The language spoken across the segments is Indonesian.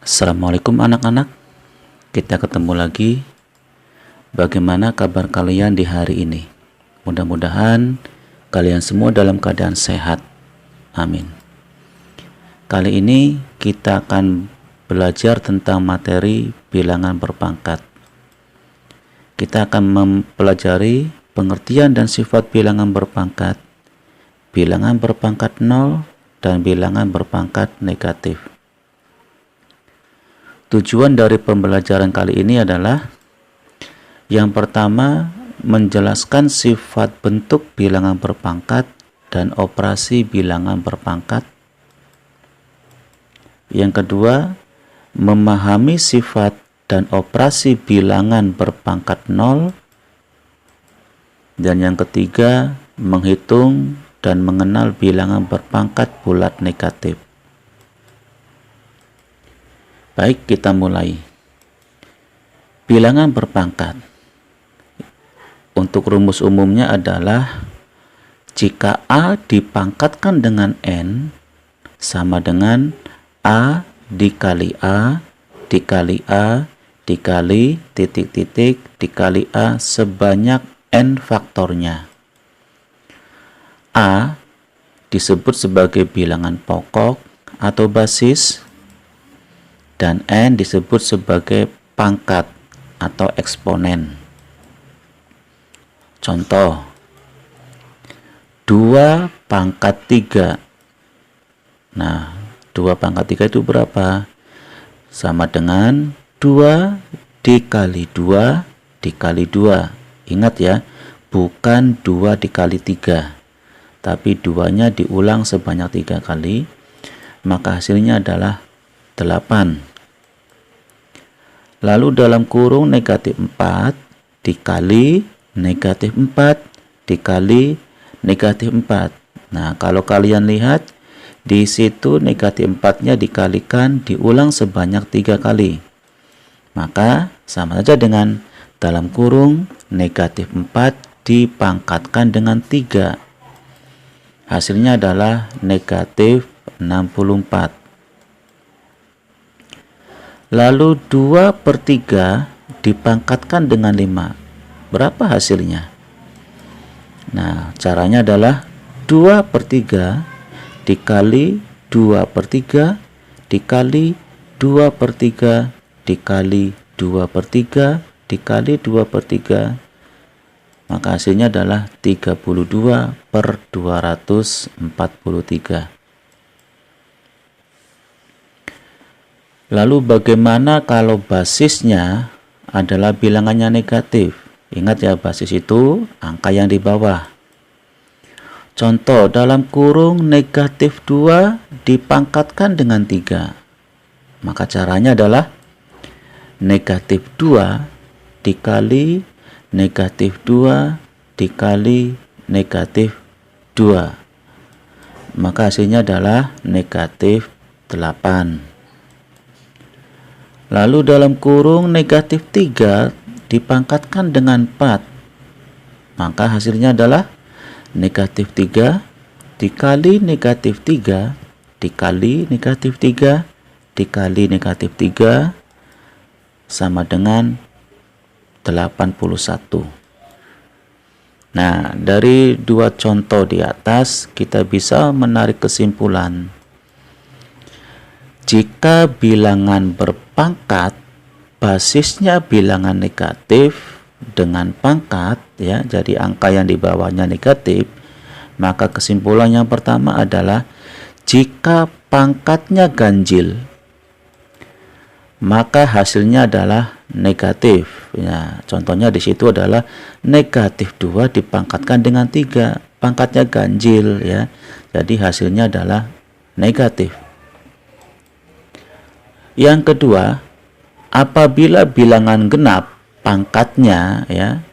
Assalamualaikum anak-anak, kita ketemu lagi. Bagaimana kabar kalian di hari ini? Mudah-mudahan kalian semua dalam keadaan sehat. Amin. Kali ini kita akan belajar tentang materi bilangan berpangkat. Kita akan mempelajari pengertian dan sifat bilangan berpangkat 0 dan bilangan berpangkat negatif. Tujuan dari pembelajaran kali ini adalah yang pertama, menjelaskan sifat bentuk bilangan berpangkat dan operasi bilangan berpangkat. Yang kedua, memahami sifat dan operasi bilangan berpangkat 0. Dan yang ketiga, menghitung dan mengenal bilangan berpangkat bulat negatif. Baik, kita mulai. Bilangan berpangkat. Untuk rumus umumnya adalah jika A dipangkatkan dengan N sama dengan A dikali A dikali A dikali titik-titik dikali A sebanyak N faktornya. A disebut sebagai bilangan pokok atau basis, dan N disebut sebagai pangkat atau eksponen. Contoh, 2 pangkat 3. Nah, 2 pangkat 3 itu berapa? Sama dengan 2 dikali 2 dikali 2. Ingat ya, bukan 2 dikali 3, tapi 2-nya diulang sebanyak 3 kali, maka hasilnya adalah 8. Lalu dalam kurung negatif 4 dikali negatif 4 dikali negatif 4. Nah, kalau kalian lihat di situ negatif 4-nya dikalikan diulang sebanyak 3 kali. Maka sama saja dengan dalam kurung negatif 4 dipangkatkan dengan 3. Hasilnya adalah negatif 64. Lalu 2/3 dipangkatkan dengan 5. Berapa hasilnya? Nah, caranya adalah 2/3 dikali 2/3 dikali 2/3 dikali 2/3 dikali 2/3. Maka hasilnya adalah 32/243. Lalu bagaimana kalau basisnya adalah bilangannya negatif? Ingat ya, basis itu angka yang di bawah. Contoh, dalam kurung negatif 2 dipangkatkan dengan 3. Maka caranya adalah negatif 2 dikali negatif 2 dikali negatif 2. Maka hasilnya adalah negatif 8. Lalu dalam kurung negatif 3 dipangkatkan dengan 4. Maka hasilnya adalah negatif 3 dikali negatif 3 dikali negatif 3 dikali negatif 3 sama dengan 81. Nah, dari dua contoh di atas kita bisa menarik kesimpulan. Jika bilangan berpangkat basisnya bilangan negatif dengan pangkat ya, jadi angka yang di bawahnya negatif, maka kesimpulan yang pertama adalah jika pangkatnya ganjil maka hasilnya adalah negatif. Ya, contohnya di situ adalah negatif 2 dipangkatkan dengan 3, pangkatnya ganjil ya. Jadi hasilnya adalah negatif. Yang kedua, apabila bilangan genap pangkatnya ya,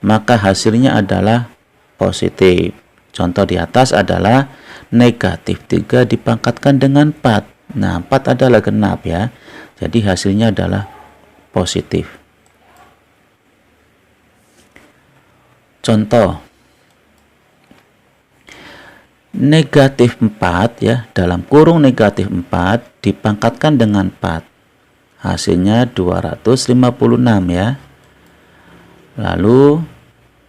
maka hasilnya adalah positif. Contoh di atas adalah negatif 3 dipangkatkan dengan 4. Nah, 4 adalah genap ya. Jadi hasilnya adalah positif. Contoh, negatif 4 ya, dalam kurung negatif 4 dipangkatkan dengan 4. hasilnya 256 ya. Lalu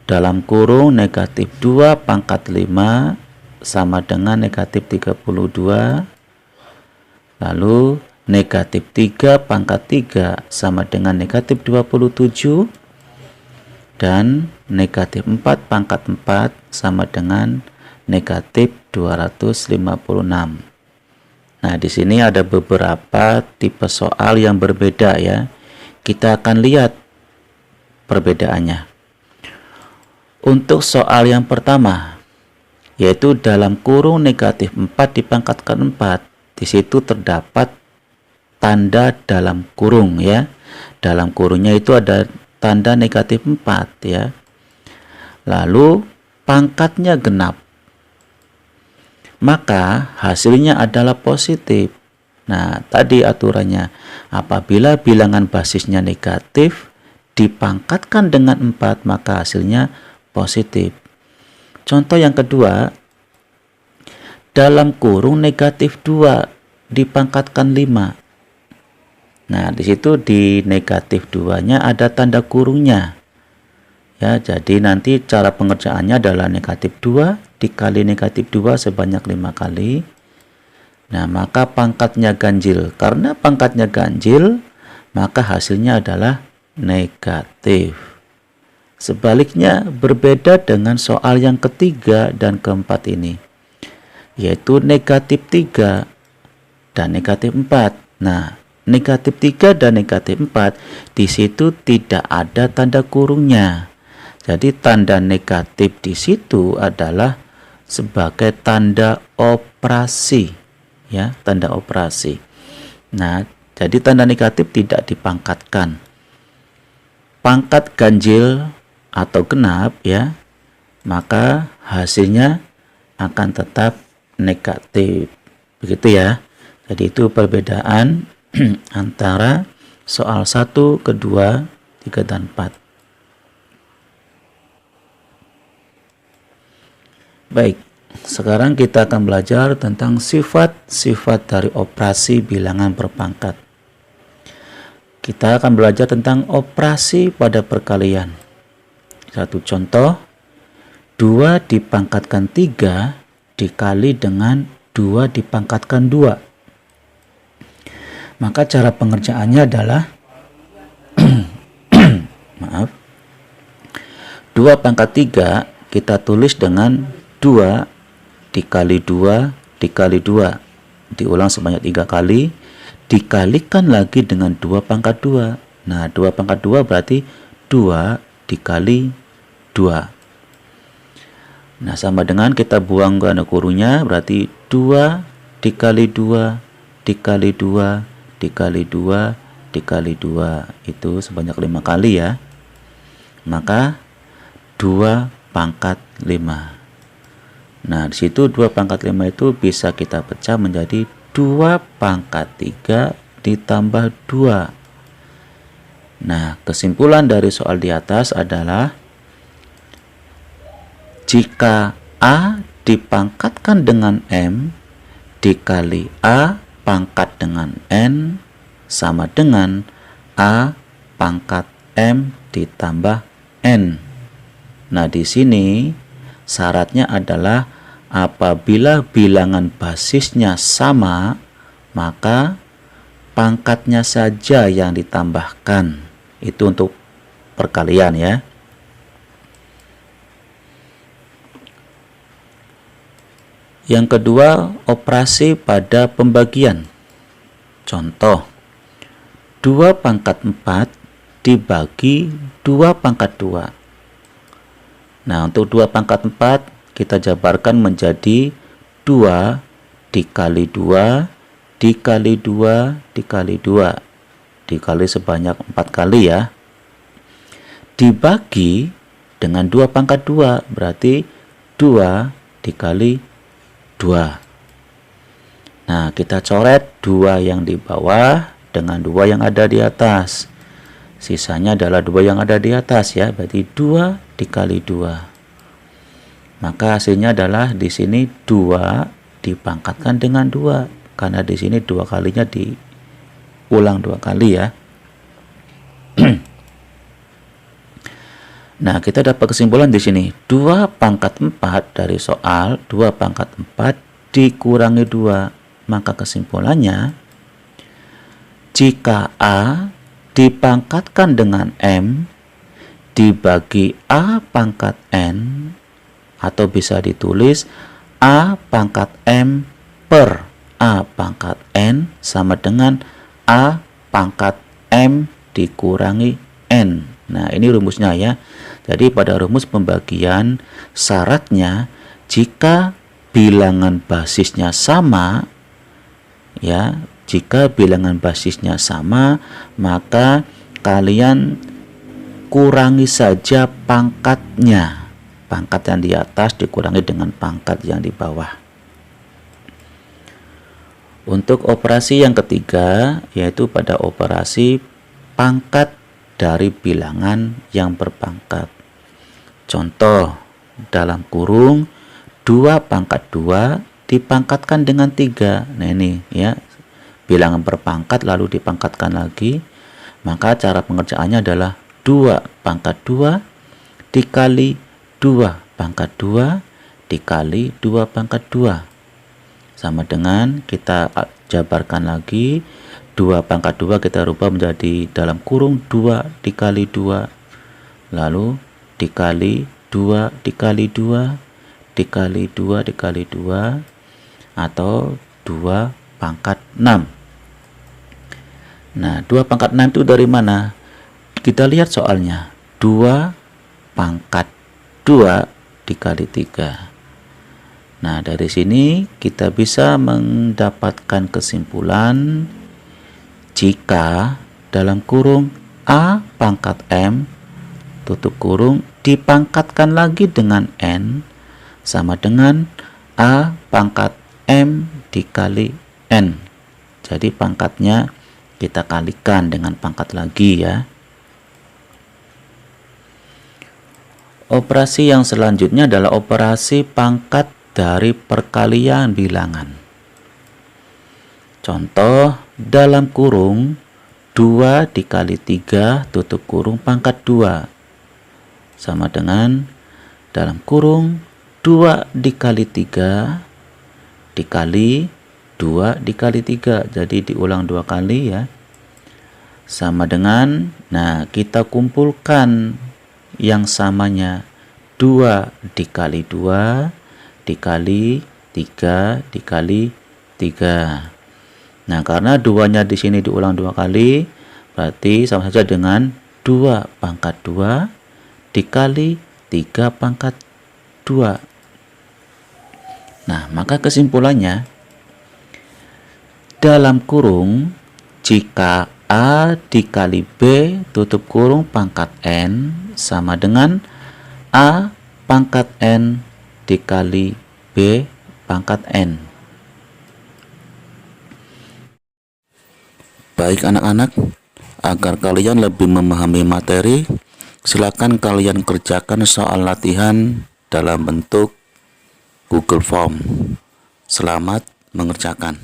dalam kurung negatif 2 pangkat 5 sama dengan negatif 32. Lalu negatif 3 pangkat 3 sama dengan negatif 27. Dan negatif 4 pangkat 4 sama dengan negatif 256. Nah, di sini ada beberapa tipe soal yang berbeda ya. Kita akan lihat perbedaannya. Untuk soal yang pertama, yaitu dalam kurung negatif 4 dipangkatkan 4, di situ terdapat tanda dalam kurung ya. Dalam kurungnya itu ada tanda negatif 4 ya. Lalu pangkatnya genap, maka hasilnya adalah positif. Nah, tadi aturannya, apabila bilangan basisnya negatif dipangkatkan dengan 4, maka hasilnya positif. Contoh yang kedua, dalam kurung negatif 2 dipangkatkan 5. Nah, di situ di negatif 2-nya ada tanda kurungnya. Ya, jadi nanti cara pengerjaannya adalah negatif 2 dikali negatif 2 sebanyak 5 kali. Nah, maka pangkatnya ganjil. Karena pangkatnya ganjil, maka hasilnya adalah negatif. Sebaliknya berbeda dengan soal yang ketiga dan keempat ini, yaitu negatif 3 dan negatif 4. Nah, negatif 3 dan negatif 4 di situ tidak ada tanda kurungnya. Jadi tanda negatif di situ adalah sebagai tanda operasi ya, tanda operasi. Nah, jadi tanda negatif tidak dipangkatkan. Pangkat ganjil atau genap ya, maka hasilnya akan tetap negatif. Begitu ya. Jadi itu perbedaan antara soal 1, kedua, 3, dan 4. Baik, sekarang kita akan belajar tentang sifat-sifat dari operasi bilangan berpangkat. Kita akan belajar tentang operasi pada perkalian. Satu contoh, 2 dipangkatkan 3 dikali dengan 2 dipangkatkan 2. Maka cara pengerjaannya adalah maaf, 2 pangkat 3 kita tulis dengan 2 dikali 2 dikali 2. Diulang sebanyak 3 kali, dikalikan lagi dengan 2 pangkat 2. Nah, 2 pangkat 2 berarti 2 dikali 2. Nah, sama dengan kita buang tanda kurungnya, berarti 2 dikali 2 dikali 2 dikali 2 dikali 2, itu sebanyak 5 kali ya. Maka 2 pangkat 5. Nah, di situ 2 pangkat 5 itu bisa kita pecah menjadi 2 pangkat 3 ditambah 2. Nah, kesimpulan dari soal di atas adalah jika A dipangkatkan dengan M dikali A pangkat dengan N sama dengan A pangkat M ditambah N. Nah, di sini syaratnya adalah apabila bilangan basisnya sama, maka pangkatnya saja yang ditambahkan. Itu untuk perkalian ya. Yang kedua, operasi pada pembagian. Contoh, 2 pangkat 4 dibagi 2 pangkat 2. Nah, untuk 2 pangkat 4 kita jabarkan menjadi 2 dikali 2 dikali 2 dikali 2. Dikali sebanyak 4 kali ya. Dibagi dengan 2 pangkat 2 berarti 2 dikali 2. Nah, kita coret 2 yang di bawah dengan 2 yang ada di atas. Sisanya adalah 2 yang ada di atas ya, berarti 2 dikali 2. Maka hasilnya adalah di sini 2 dipangkatkan dengan 2 karena di sini 2 kalinya diulang 2 kali ya. Nah, kita dapat kesimpulan di sini. 2 pangkat 4 dari soal 2 pangkat 4 dikurangi 2. Maka kesimpulannya, jika A dipangkatkan dengan M dibagi A pangkat N, atau bisa ditulis A pangkat M per A pangkat N sama dengan A pangkat M dikurangi N. Nah, ini rumusnya ya. Jadi pada rumus pembagian syaratnya jika bilangan basisnya sama ya, jika bilangan basisnya sama maka kalian kurangi saja pangkatnya. Pangkat yang di atas dikurangi dengan pangkat yang di bawah. Untuk operasi yang ketiga yaitu pada operasi pangkat dari bilangan yang berpangkat. Contoh, dalam kurung 2 pangkat 2 dipangkatkan dengan 3. Nah ini ya, bilangan berpangkat lalu dipangkatkan lagi. Maka cara pengerjaannya adalah 2 pangkat 2 dikali 2 pangkat 2 dikali 2 pangkat 2. Sama dengan kita jabarkan lagi. 2 pangkat 2 kita rubah menjadi dalam kurung 2 dikali 2, lalu dikali 2 dikali 2 dikali 2 dikali 2, atau 2 pangkat 6. Nah, 2 pangkat 6 itu dari mana? Kita lihat soalnya. 2 pangkat 2 dikali 3. Nah, dari sini kita bisa mendapatkan kesimpulan jika dalam kurung A pangkat M tutup kurung dipangkatkan lagi dengan N sama dengan A pangkat M dikali N. Jadi pangkatnya kita kalikan dengan pangkat lagi ya. Operasi yang selanjutnya adalah operasi pangkat dari perkalian bilangan. Contoh, dalam kurung 2 dikali 3 tutup kurung pangkat 2 sama dengan dalam kurung 2 dikali 3 dikali 2 dikali 3. Jadi diulang 2 kali ya. Sama dengan, nah kita kumpulkan yang samanya 2 dikali 2 dikali 3 dikali 3. Nah, karena 2-nya di sini diulang 2 kali, berarti sama saja dengan 2 pangkat 2 dikali 3 pangkat 2. Nah, maka kesimpulannya, dalam kurung, jika A dikali B tutup kurung pangkat N sama dengan A pangkat N dikali B pangkat N. Baik anak-anak, agar kalian lebih memahami materi, silakan kalian kerjakan soal latihan dalam bentuk Google Form. Selamat mengerjakan.